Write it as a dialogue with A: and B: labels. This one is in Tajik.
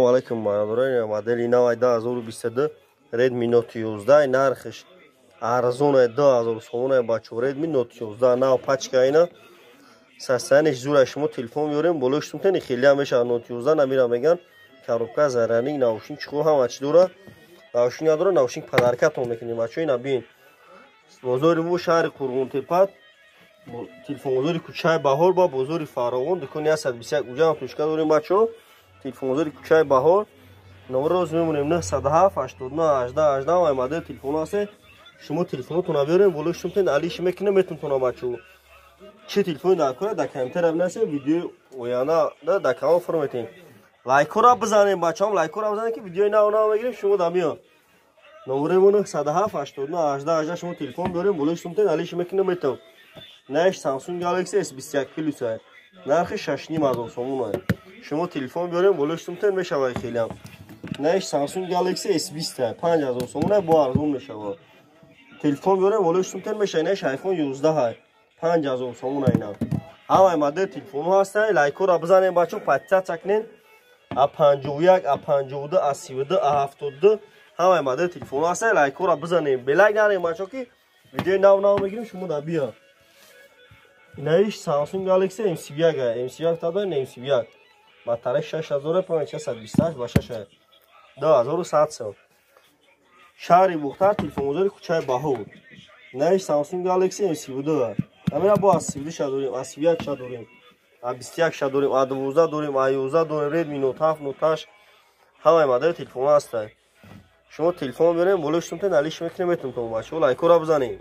A: علیکم برادران، مدل 9022 Redmi Note 11 нархش арзоне 2000 сомон бачо. Redmi Note 11 нав пачка ина сасаниш зура шумо телефон биёрем болоштум тани хели ҳамеша Note 11 намира меган коробка зарарни наушник чиқо ҳам ач дора наушник надора наушник подаркатон мекунем бачо ина бин бозори бу шаҳри Қурғунтепа телефонгузори кӯчаи Баҳор ба бозори Фаровон дукони 121 уҷа тушка дорем бачо. Телефонгузори кӯчаи Баҳор номер роз мемонем 907 89 18 18 ва модель телефон аст. шумо телефонотон биёрем болоштум тен алиш мекунем метунтон бачо. چه تلفنی دکتر دکانتر اب نشه ویدیو ویانا دکان فرمتین لایک را بزنید بچه‌ام لایک را بزنید که ویدیو نه بگیریم شما دمیان نمرمون 107 89 18 18 شما تلفن بیاریم بولشتون تن علیش میکنم میتون نش سامسونگ گالاکسی S21 پلوس است نرخش 6,500 سومونه شما تلفن بیاریم بولشتون تن میشه خیلی هم نش سامسونگ گالاکسی S20 5000 سومونه با ارزون میشه تلفن بیاریم بولشتون تن میشه نش آیفون 11 است 5000 сомон айна. Ҳамаи модел телефон ҳастанд. Лайкора бизанем бачо, патиса чакнен. A51, A52, A32, A72 ҳамаи модел телефон ҳастанд. Лайкора бизанем. Белайк нарем бачо ки видеои нав мегирем шумо да бия. Инаиш Samsung Galaxy M21 M21 та дорем M21. Батарея 6528 ба 6 2100 сом. Шаҳри Бухтар телефонгузори кӯчаи Баҳор. Инаиш Samsung Galaxy M32 Амира бо A32 дорем, A21 дорем, A21 дорем, A12 дорем, A11 дорем, Redmi Note 7, Note 8 ҳамаи модели телефон ҳастанд. шумо телефон биёрем болоштум тен алиш мекунем метунтон бачо лайкора бизанем.